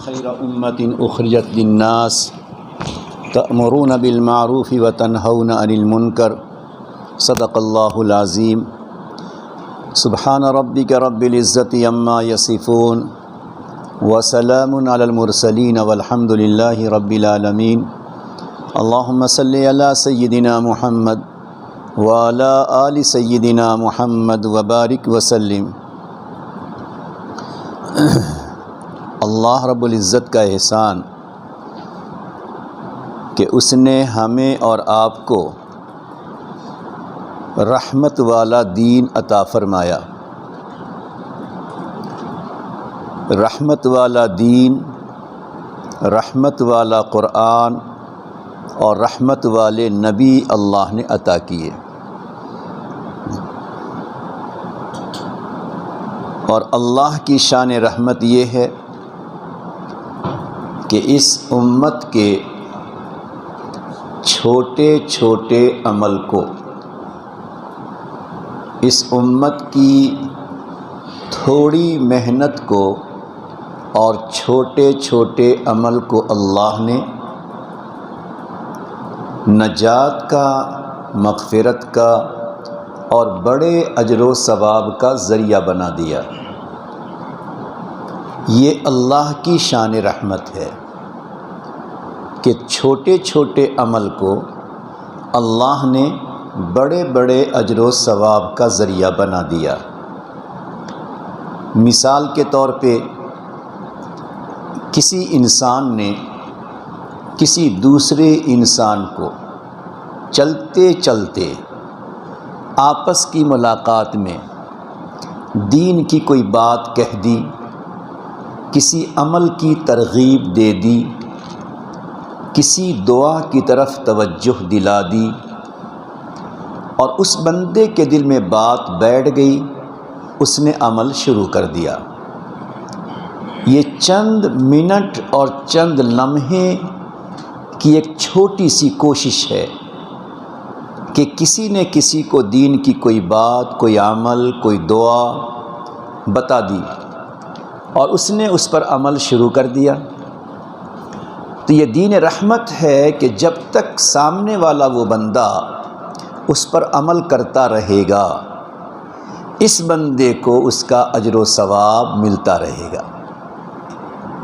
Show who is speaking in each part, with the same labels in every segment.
Speaker 1: خير أمة أخرجت للناس تأمرون بالمعروف وتنهون عن المنكر صدق الله العظيم سبحان ربك رب العزة عما يصفون وسلام على المرسلين والحمد لله رب العالمين اللهم صل على سيدنا محمد وعلى آل سيدنا محمد وبارك وسلم۔ اللہ رب العزت کا احسان کہ اس نے ہمیں اور آپ کو رحمت والا دین عطا فرمایا۔ رحمت والا دین، رحمت والا قرآن اور رحمت والے نبی اللہ نے عطا کیے، اور اللہ کی شان رحمت یہ ہے کہ اس امت کے چھوٹے چھوٹے عمل کو، اس امت کی تھوڑی محنت کو اور چھوٹے چھوٹے عمل کو اللہ نے نجات کا، مغفرت کا اور بڑے اجر و ثواب کا ذریعہ بنا دیا۔ یہ اللہ کی شان رحمت ہے کہ چھوٹے چھوٹے عمل کو اللہ نے بڑے بڑے اجر و ثواب کا ذریعہ بنا دیا۔ مثال کے طور پہ کسی انسان نے کسی دوسرے انسان کو چلتے چلتے آپس کی ملاقات میں دین کی کوئی بات کہہ دی، کسی عمل کی ترغیب دے دی، کسی دعا کی طرف توجہ دلا دی، اور اس بندے کے دل میں بات بیٹھ گئی، اس نے عمل شروع کر دیا۔ یہ چند منٹ اور چند لمحے کی ایک چھوٹی سی کوشش ہے کہ کسی نے کسی کو دین کی کوئی بات، کوئی عمل، کوئی دعا بتا دی اور اس نے اس پر عمل شروع کر دیا۔ تو یہ دین رحمت ہے کہ جب تک سامنے والا وہ بندہ اس پر عمل کرتا رہے گا، اس بندے کو اس کا اجر و ثواب ملتا رہے گا،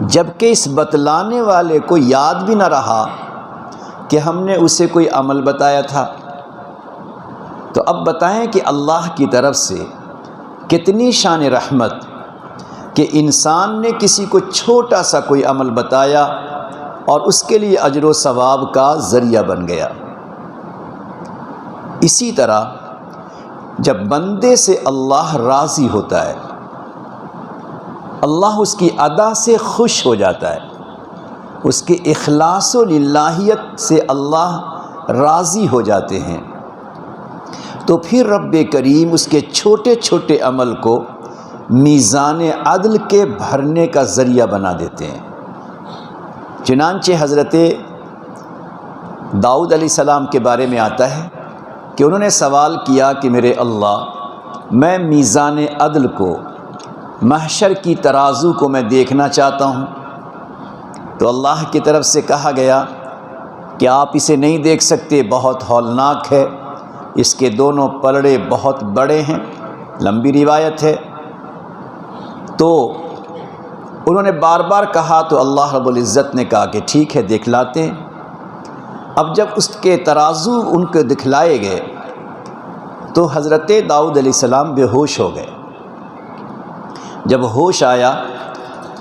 Speaker 1: جبکہ اس بتلانے والے کو یاد بھی نہ رہا کہ ہم نے اسے کوئی عمل بتایا تھا۔ تو اب بتائیں کہ اللہ کی طرف سے کتنی شان رحمت کہ انسان نے کسی کو چھوٹا سا کوئی عمل بتایا اور اس کے لیے اجر و ثواب کا ذریعہ بن گیا۔ اسی طرح جب بندے سے اللہ راضی ہوتا ہے، اللہ اس کی ادا سے خوش ہو جاتا ہے، اس کے اخلاص و للہیت سے اللہ راضی ہو جاتے ہیں، تو پھر رب کریم اس کے چھوٹے چھوٹے عمل کو میزان عدل کے بھرنے کا ذریعہ بنا دیتے ہیں۔ چنانچہ حضرت داؤد علیہ السلام کے بارے میں آتا ہے کہ انہوں نے سوال کیا کہ میرے اللہ، میں میزان عدل کو، محشر کی ترازو کو میں دیکھنا چاہتا ہوں۔ تو اللہ کی طرف سے کہا گیا کہ آپ اسے نہیں دیکھ سکتے، بہت ہولناک ہے، اس کے دونوں پلڑے بہت بڑے ہیں، لمبی روایت ہے۔ تو انہوں نے بار بار کہا تو اللہ رب العزت نے کہا کہ ٹھیک ہے، دکھلاتے ہیں۔ اب جب اس کے ترازو ان کو دکھلائے گئے تو حضرت داؤد علیہ السلام بے ہوش ہو گئے۔ جب ہوش آیا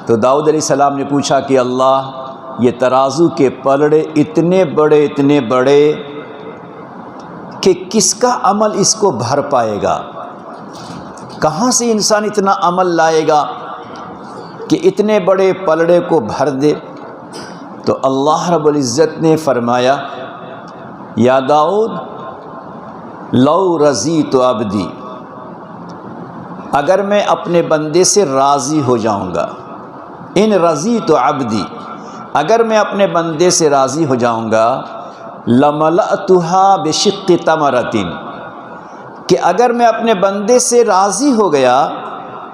Speaker 1: تو داؤد علیہ السلام نے پوچھا کہ اللہ، یہ ترازو کے پلڑے اتنے بڑے کہ کس کا عمل اس کو بھر پائے گا؟ کہاں سے انسان اتنا عمل لائے گا کہ اتنے بڑے پلڑے کو بھر دے؟ تو اللہ رب العزت نے فرمایا، یا داؤد لو رضیت عبدی، اگر میں اپنے بندے سے راضی ہو جاؤں گا، ان رضیت عبدی، اگر میں اپنے بندے سے راضی ہو جاؤں گا، لملأتها بشق تمرۃ، کہ اگر میں اپنے بندے سے راضی ہو گیا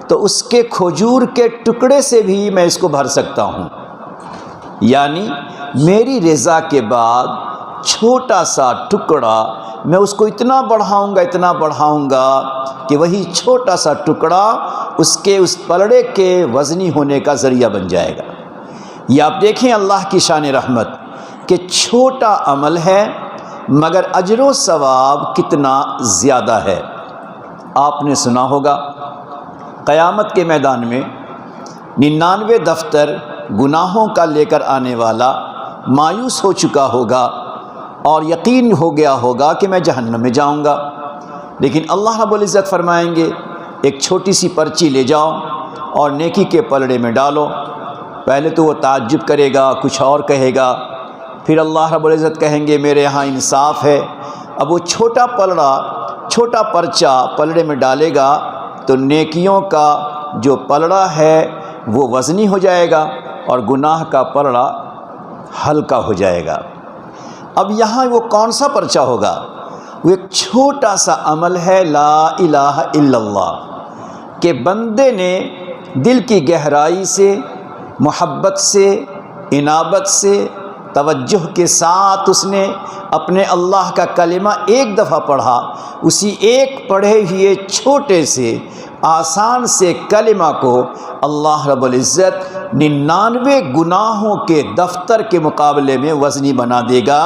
Speaker 1: تو اس کے کھجور کے ٹکڑے سے بھی میں اس کو بھر سکتا ہوں۔ یعنی میری رضا کے بعد چھوٹا سا ٹکڑا میں اس کو اتنا بڑھاؤں گا کہ وہی چھوٹا سا ٹکڑا اس پلڑے کے وزنی ہونے کا ذریعہ بن جائے گا۔ یہ آپ دیکھیں اللہ کی شان رحمت کہ چھوٹا عمل ہے مگر اجر و ثواب کتنا زیادہ ہے۔ آپ نے سنا ہوگا قیامت کے میدان میں 99 دفتر گناہوں کا لے کر آنے والا مایوس ہو چکا ہوگا اور یقین ہو گیا ہوگا کہ میں جہنم میں جاؤں گا، لیکن اللہ رب العزت فرمائیں گے ایک چھوٹی سی پرچی لے جاؤ اور نیکی کے پلڑے میں ڈالو۔ پہلے تو وہ تعجب کرے گا، کچھ اور کہے گا، پھر اللہ رب العزت کہیں گے میرے ہاں انصاف ہے۔ اب وہ چھوٹا پرچہ پلڑے میں ڈالے گا تو نیکیوں کا جو پلڑا ہے وہ وزنی ہو جائے گا اور گناہ کا پلڑا ہلکا ہو جائے گا۔ اب یہاں وہ کون سا پرچہ ہوگا؟ وہ ایک چھوٹا سا عمل ہے لا الہ الا اللہ کہ بندے نے دل کی گہرائی سے، محبت سے، انابت سے، توجہ کے ساتھ اس نے اپنے اللہ کا کلمہ ایک دفعہ پڑھا، اسی ایک پڑھے ہوئے چھوٹے سے آسان سے کلمہ کو اللہ رب العزت 99 گناہوں کے دفتر کے مقابلے میں وزنی بنا دے گا۔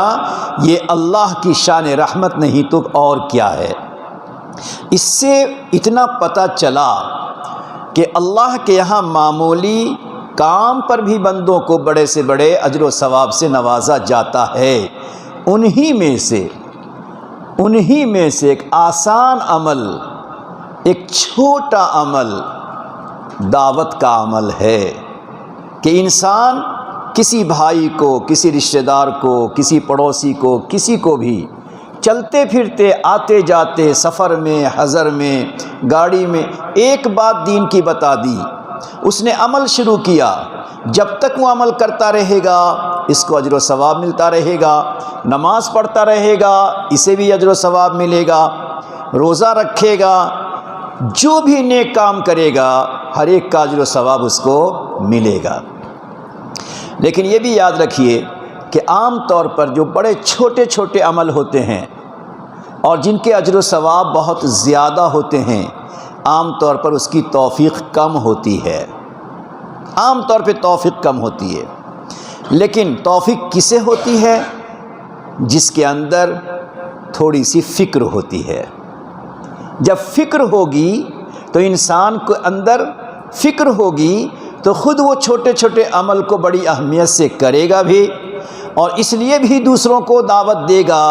Speaker 1: یہ اللہ کی شان رحمت نہیں تو اور کیا ہے۔ اس سے اتنا پتہ چلا کہ اللہ کے یہاں معمولی کام پر بھی بندوں کو بڑے سے بڑے اجر و ثواب سے نوازا جاتا ہے۔ انہی میں سے ایک آسان عمل، ایک چھوٹا عمل دعوت کا عمل ہے کہ انسان کسی بھائی کو، کسی رشتہ دار کو، کسی پڑوسی کو، کسی کو بھی چلتے پھرتے، آتے جاتے، سفر میں، حضر میں، گاڑی میں ایک بات دین کی بتا دی، اس نے عمل شروع کیا، جب تک وہ عمل کرتا رہے گا اس کو اجر و ثواب ملتا رہے گا، نماز پڑھتا رہے گا اسے بھی اجر و ثواب ملے گا، روزہ رکھے گا، جو بھی نیک کام کرے گا ہر ایک کا اجر و ثواب اس کو ملے گا۔ لیکن یہ بھی یاد رکھیے کہ عام طور پر جو بڑے چھوٹے چھوٹے عمل ہوتے ہیں اور جن کے اجر و ثواب بہت زیادہ ہوتے ہیں، عام طور پر اس کی توفیق کم ہوتی ہے، عام طور پہ توفیق کم ہوتی ہے۔ لیکن توفیق کسے ہوتی ہے؟ جس کے اندر تھوڑی سی فکر ہوتی ہے۔ جب فکر ہوگی تو انسان کو اندر فکر ہوگی تو خود وہ چھوٹے چھوٹے عمل کو بڑی اہمیت سے کرے گا بھی، اور اس لیے بھی دوسروں کو دعوت دے گا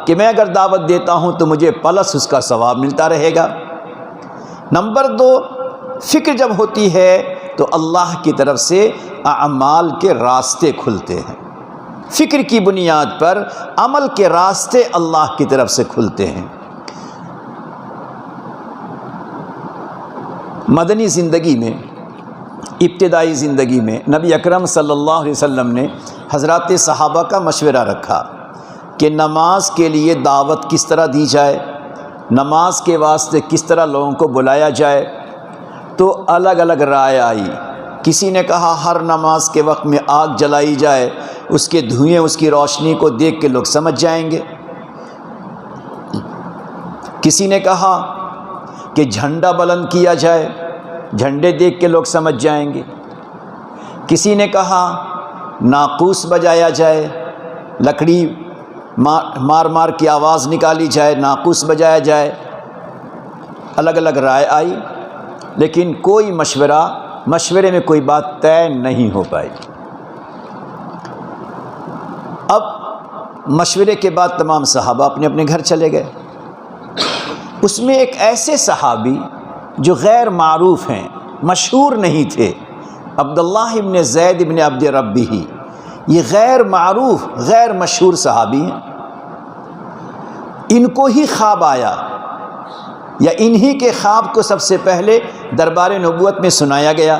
Speaker 1: کہ میں اگر دعوت دیتا ہوں تو مجھے پلس اس کا ثواب ملتا رہے گا۔ نمبر 2، فکر جب ہوتی ہے تو اللہ کی طرف سے اعمال کے راستے کھلتے ہیں۔ فکر کی بنیاد پر عمل کے راستے اللہ کی طرف سے کھلتے ہیں۔ مدنی زندگی میں، ابتدائی زندگی میں نبی اکرم صلی اللہ علیہ وسلم نے حضرات صحابہ کا مشورہ رکھا کہ نماز کے لیے دعوت کس طرح دی جائے، نماز کے واسطے کس طرح لوگوں کو بلایا جائے۔ تو الگ الگ رائے آئی۔ کسی نے کہا ہر نماز کے وقت میں آگ جلائی جائے، اس کے دھوئیں، اس کی روشنی کو دیکھ کے لوگ سمجھ جائیں گے۔ کسی نے کہا کہ جھنڈا بلند کیا جائے، جھنڈے دیکھ کے لوگ سمجھ جائیں گے۔ کسی نے کہا ناقوس بجایا جائے، لکڑی مار مار کی آواز نکالی جائے، ناقوس بجایا جائے۔ الگ الگ رائے آئی، لیکن کوئی مشورے میں کوئی بات طے نہیں ہو پائی۔ اب مشورے کے بعد تمام صحابہ اپنے اپنے گھر چلے گئے۔ اس میں ایک ایسے صحابی جو غیر معروف ہیں، مشہور نہیں تھے، عبداللہ ابن زید ابن عبد ربہ، یہ غیر معروف، غیر مشہور صحابی ہیں۔ ان کو ہی خواب آیا، یا انہی کے خواب کو سب سے پہلے دربار نبوت میں سنایا گیا۔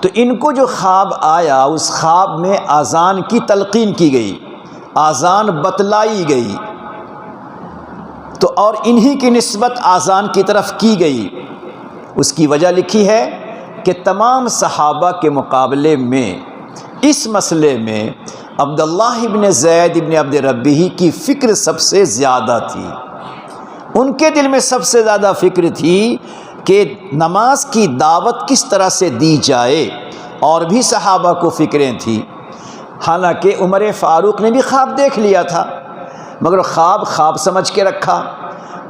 Speaker 1: تو ان کو جو خواب آیا، اس خواب میں اذان کی تلقین کی گئی، اذان بتلائی گئی، تو اور انہی کی نسبت اذان کی طرف کی گئی۔ اس کی وجہ لکھی ہے کہ تمام صحابہ کے مقابلے میں اس مسئلے میں عبداللہ ابن زید ابن عبد ربیہ کی فکر سب سے زیادہ تھی۔ ان کے دل میں سب سے زیادہ فکر تھی کہ نماز کی دعوت کس طرح سے دی جائے، اور بھی صحابہ کو فکریں تھیں۔ حالانکہ عمر فاروق نے بھی خواب دیکھ لیا تھا، مگر خواب سمجھ کے رکھا،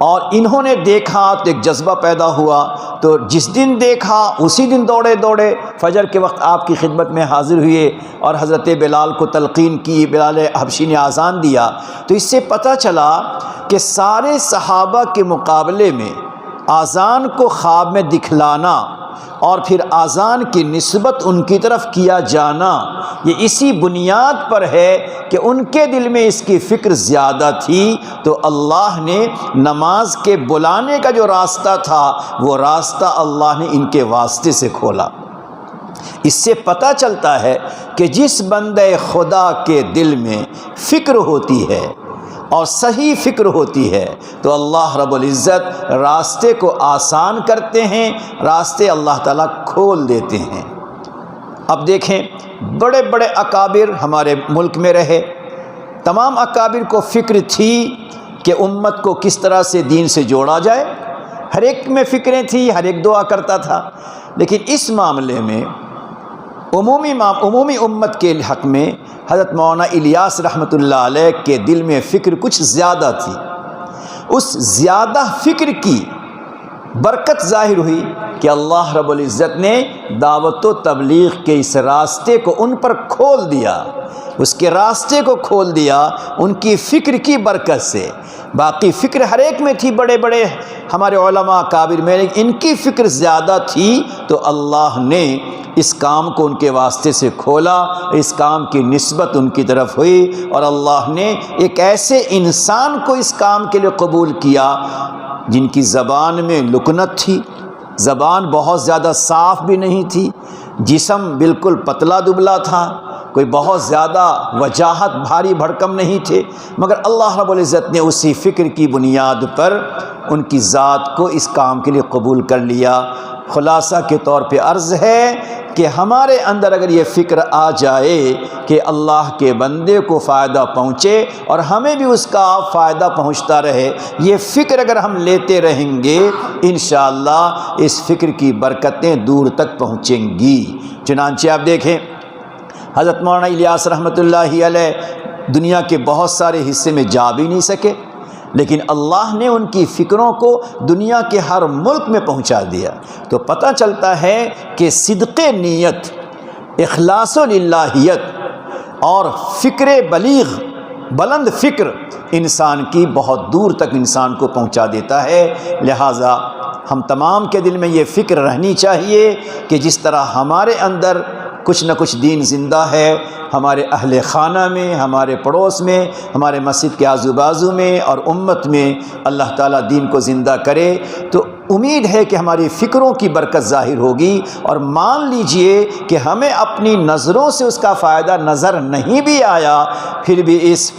Speaker 1: اور انہوں نے دیکھا تو ایک جذبہ پیدا ہوا، تو جس دن دیکھا اسی دن دوڑے فجر کے وقت آپ کی خدمت میں حاضر ہوئے اور حضرت بلال کو تلقین کی۔ بلال حبشی نے اذان دیا، تو اس سے پتہ چلا کہ سارے صحابہ کے مقابلے میں اذان کو خواب میں دکھلانا اور پھر اذان کی نسبت ان کی طرف کیا جانا، یہ اسی بنیاد پر ہے کہ ان کے دل میں اس کی فکر زیادہ تھی، تو اللہ نے نماز کے بلانے کا جو راستہ تھا وہ راستہ اللہ نے ان کے واسطے سے کھولا۔ اس سے پتہ چلتا ہے کہ جس بندے خدا کے دل میں فکر ہوتی ہے اور صحیح فکر ہوتی ہے تو اللہ رب العزت راستے کو آسان کرتے ہیں، راستے اللہ تعالیٰ کھول دیتے ہیں۔ اب دیکھیں، بڑے بڑے اکابر ہمارے ملک میں رہے، تمام اکابر کو فکر تھی کہ امت کو کس طرح سے دین سے جوڑا جائے، ہر ایک میں فکریں تھیں، ہر ایک دعا کرتا تھا، لیکن اس معاملے میں عمومی امت کے حق میں حضرت مولانا الیاس رحمۃ اللہ علیہ کے دل میں فکر کچھ زیادہ تھی۔ اس زیادہ فکر کی برکت ظاہر ہوئی کہ اللہ رب العزت نے دعوت و تبلیغ کے اس راستے کو ان پر کھول دیا، اس کے راستے کو کھول دیا ان کی فکر کی برکت سے۔ باقی فکر ہر ایک میں تھی، بڑے بڑے ہمارے علماء کابر میں، ان کی فکر زیادہ تھی، تو اللہ نے اس کام کو ان کے واسطے سے کھولا، اس کام کی نسبت ان کی طرف ہوئی، اور اللہ نے ایک ایسے انسان کو اس کام کے لیے قبول کیا جن کی زبان میں لکنت تھی، زبان بہت زیادہ صاف بھی نہیں تھی، جسم بالکل پتلا دبلا تھا، کوئی بہت زیادہ وجاہت بھاری بھڑکم نہیں تھے، مگر اللہ رب العزت نے اسی فکر کی بنیاد پر ان کی ذات کو اس کام کے لیے قبول کر لیا۔ خلاصہ کے طور پہ عرض ہے کہ ہمارے اندر اگر یہ فکر آ جائے کہ اللہ کے بندے کو فائدہ پہنچے اور ہمیں بھی اس کا فائدہ پہنچتا رہے، یہ فکر اگر ہم لیتے رہیں گے انشاءاللہ اس فکر کی برکتیں دور تک پہنچیں گی۔ چنانچہ آپ دیکھیں، حضرت مولانا الیاس رحمۃ اللہ علیہ دنیا کے بہت سارے حصے میں جا بھی نہیں سکے، لیکن اللہ نے ان کی فکروں کو دنیا کے ہر ملک میں پہنچا دیا، تو پتہ چلتا ہے کہ صدق نیت، اخلاص و للہیت اور فکر بلیغ، بلند فکر انسان کی بہت دور تک انسان کو پہنچا دیتا ہے۔ لہٰذا ہم تمام کے دل میں یہ فکر رہنی چاہیے کہ جس طرح ہمارے اندر کچھ نہ کچھ دین زندہ ہے، ہمارے اہل خانہ میں، ہمارے پڑوس میں، ہمارے مسجد کے آزو بازو میں اور امت میں اللہ تعالیٰ دین کو زندہ کرے، تو امید ہے کہ ہماری فکروں کی برکت ظاہر ہوگی، اور مان لیجئے کہ ہمیں اپنی نظروں سے اس کا فائدہ نظر نہیں بھی آیا، پھر بھی اس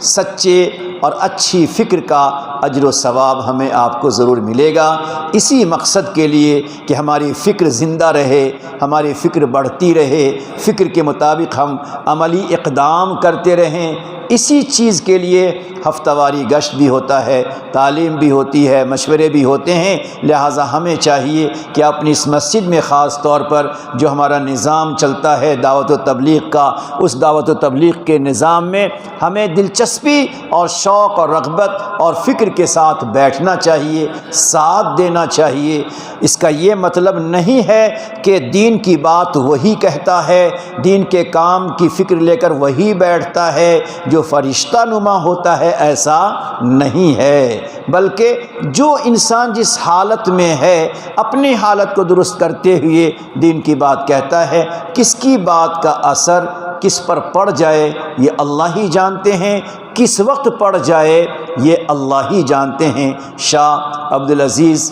Speaker 1: سچے اور اچھی فکر کا اجر و ثواب ہمیں آپ کو ضرور ملے گا۔ اسی مقصد کے لیے کہ ہماری فکر زندہ رہے، ہماری فکر بڑھتی رہے، فکر کے مطابق ہم عملی اقدام کرتے رہیں، اسی چیز کے لیے ہفتہ واری گشت بھی ہوتا ہے، تعلیم بھی ہوتی ہے، مشورے بھی ہوتے ہیں۔ لہٰذا ہمیں چاہیے کہ اپنی اس مسجد میں خاص طور پر جو ہمارا نظام چلتا ہے دعوت و تبلیغ کا، اس دعوت و تبلیغ کے نظام میں ہمیں دلچسپی اور شوق اور رغبت اور فکر کے ساتھ بیٹھنا چاہیے، ساتھ دینا چاہیے۔ اس کا یہ مطلب نہیں ہے کہ دین کی بات وہی کہتا ہے، دین کے کام کی فکر لے کر وہی بیٹھتا ہے جو فرشتہ نما ہوتا ہے، ایسا نہیں ہے، بلکہ جو انسان جس حالت میں ہے اپنی حالت کو درست کرتے ہوئے دین کی بات کہتا ہے، کس کی بات کا اثر کس پر پڑ جائے یہ اللہ ہی جانتے ہیں، کس وقت پڑ جائے یہ اللہ ہی جانتے ہیں۔ شاہ عبدالعزیز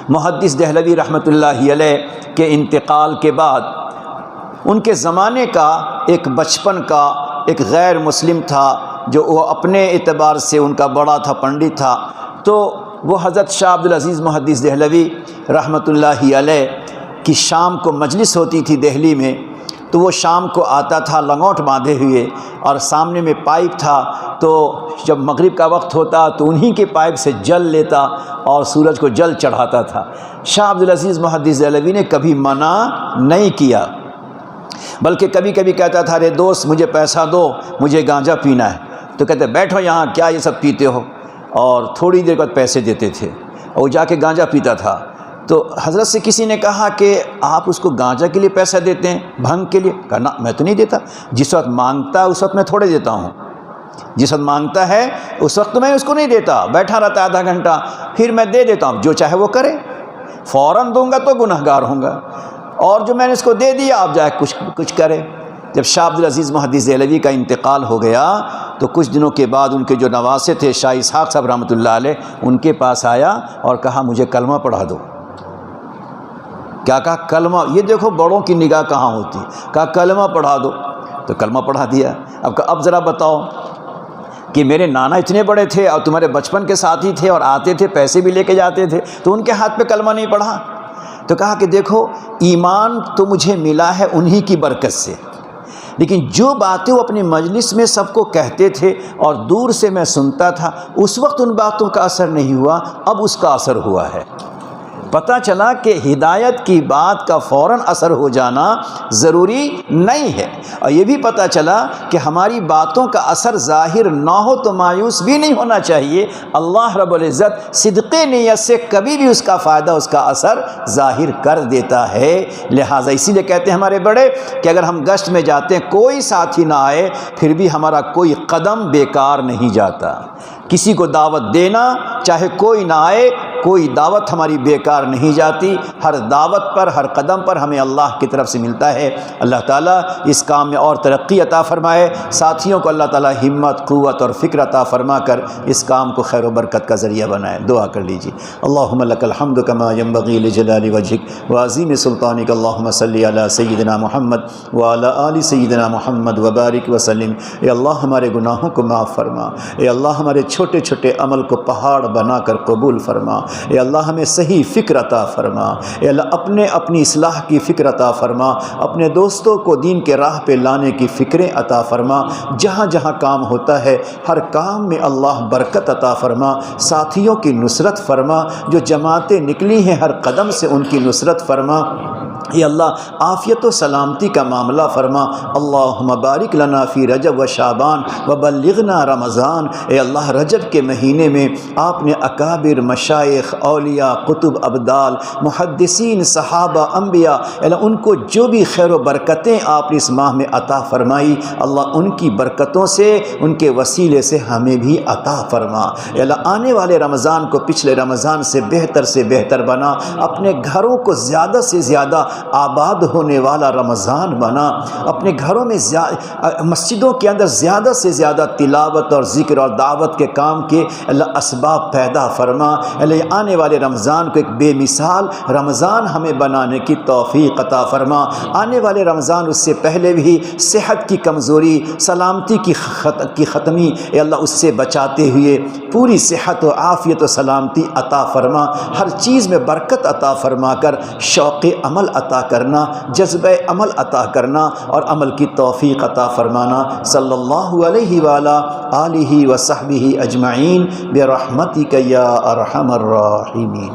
Speaker 1: محدث دہلوی رحمۃ اللہ علیہ کے انتقال کے بعد ان کے زمانے کا ایک بچپن کا ایک غیر مسلم تھا، جو وہ اپنے اعتبار سے ان کا بڑا تھا، پنڈت تھا، تو وہ حضرت شاہ عبدالعزیز محدث دہلوی رحمۃ اللہ علیہ کی شام کو مجلس ہوتی تھی دہلی میں، تو وہ شام کو آتا تھا لنگوٹ باندھے ہوئے، اور سامنے میں پائپ تھا، تو جب مغرب کا وقت ہوتا تو انہی کے پائپ سے جل لیتا اور سورج کو جل چڑھاتا تھا۔ شاہ عبدالعزیز محدث دہلوی نے کبھی منع نہیں کیا، بلکہ کبھی کبھی کہتا تھا، ارے دوست مجھے پیسہ دو، مجھے گانجا پینا ہے، تو کہتے بیٹھو یہاں، کیا یہ سب پیتے ہو، اور تھوڑی دیر بعد پیسے دیتے تھے اور وہ جا کے گانجا پیتا تھا۔ تو حضرت سے کسی نے کہا کہ آپ اس کو گانجا کے لیے پیسہ دیتے ہیں، بھنگ کے لیے؟ کہا نا، میں تو نہیں دیتا، جس وقت مانگتا ہے اس وقت میں تھوڑے دیتا ہوں، جس وقت مانگتا ہے اس وقت میں اس کو نہیں دیتا، بیٹھا رہتا ہے آدھا گھنٹہ، پھر میں دے دیتا ہوں، جو چاہے وہ کرے، فوراً دوں گا تو گنہگار ہوں گا، اور جو میں نے اس کو دے دیا آپ جائے کچھ کرے۔ جب شاہ عبدالعزیز محدث دہلوی کا انتقال ہو گیا تو کچھ دنوں کے بعد ان کے جو نواسے تھے شاہ اسحاق صاحب رحمۃ اللہ علیہ، ان کے پاس آیا اور کہا مجھے کلمہ پڑھا دو۔ کیا کہا؟ کلمہ۔ یہ دیکھو بڑوں کی نگاہ کہاں ہوتی، کہا کلمہ پڑھا دو، تو کلمہ پڑھا دیا۔ اب ذرا بتاؤ کہ میرے نانا اتنے بڑے تھے اور تمہارے بچپن کے ساتھی تھے اور آتے تھے، پیسے بھی لے کے جاتے تھے، تو ان کے ہاتھ پہ کلمہ نہیں پڑھا؟ تو کہا کہ دیکھو ایمان تو مجھے ملا ہے انہی کی برکت سے، لیکن جو باتیں وہ اپنی مجلس میں سب کو کہتے تھے اور دور سے میں سنتا تھا، اس وقت ان باتوں کا اثر نہیں ہوا، اب اس کا اثر ہوا ہے۔ پتہ چلا کہ ہدایت کی بات کا فوراً اثر ہو جانا ضروری نہیں ہے، اور یہ بھی پتہ چلا کہ ہماری باتوں کا اثر ظاہر نہ ہو تو مایوس بھی نہیں ہونا چاہیے۔ اللہ رب العزت صدقے نیت سے کبھی بھی اس کا فائدہ، اس کا اثر ظاہر کر دیتا ہے۔ لہٰذا اسی لیے کہتے ہیں ہمارے بڑے کہ اگر ہم گشت میں جاتے ہیں، کوئی ساتھی نہ آئے، پھر بھی ہمارا کوئی قدم بیکار نہیں جاتا۔ کسی کو دعوت دینا، چاہے کوئی نہ آئے، کوئی دعوت ہماری بیکار نہیں جاتی، ہر دعوت پر، ہر قدم پر ہمیں اللہ کی طرف سے ملتا ہے۔ اللہ تعالیٰ اس کام میں اور ترقی عطا فرمائے، ساتھیوں کو اللہ تعالیٰ ہمت، قوت اور فکر عطا فرما کر اس کام کو خیر و برکت کا ذریعہ بنائے۔ دعا کر لیجیے۔ اللہم لک الحمد کما ینبغی لجلال وجہک وعظیم سلطانک، اللہم صلی علی سیدنا محمد وعلی آل سیدنا محمد وبارک وسلم۔ اے اللہ ہمارے گناہوں کو معاف فرما، اے اللہ ہمارے چھوٹے چھوٹے عمل کو پہاڑ بنا کر قبول فرما، اے اللہ ہمیں صحیح فکر عطا فرما، اے اللہ اپنی اصلاح کی فکر عطا فرما، اپنے دوستوں کو دین کے راہ پہ لانے کی فکریں عطا فرما، جہاں جہاں کام ہوتا ہے ہر کام میں اللہ برکت عطا فرما، ساتھیوں کی نصرت فرما، جو جماعتیں نکلی ہیں ہر قدم سے ان کی نصرت فرما، اے اللہ عافیت و سلامتی کا معاملہ فرما۔ اللہم بارک لنا فی رجب و شعبان وبلغنا رمضان۔ اے اللہ رجب کے مہینے میں آپ نے اکابر، مشائخ، اولیاء، قطب، ابدال، محدثین، صحابہ، انبیاء، اللہ ان کو جو بھی خیر و برکتیں آپ نے اس ماہ میں عطا فرمائی، اللہ ان کی برکتوں سے، ان کے وسیلے سے ہمیں بھی عطا فرما۔ اے اللہ آنے والے رمضان کو پچھلے رمضان سے بہتر بنا، اپنے گھروں کو زیادہ سے زیادہ آباد ہونے والا رمضان بنا، اپنے گھروں میں مسجدوں کے اندر زیادہ سے زیادہ تلاوت اور ذکر اور دعوت کے کام کے اللہ اسباب پیدا فرما۔ اللہ آنے والے رمضان کو ایک بے مثال رمضان ہمیں بنانے کی توفیق عطا فرما۔ آنے والے رمضان اس سے پہلے بھی صحت کی کمزوری، سلامتی کی ختمی، اے اللہ اس سے بچاتے ہوئے پوری صحت و عافیت و سلامتی عطا فرما، ہر چیز میں برکت عطا فرما کر شوق عمل عطا کرنا، جذبہ عمل عطا کرنا اور عمل کی توفیق عطا فرمانا۔ صلی اللہ علیہ وآلہ آلہ وصحبہ اجمعین برحمتک یا ارحم الراحمین۔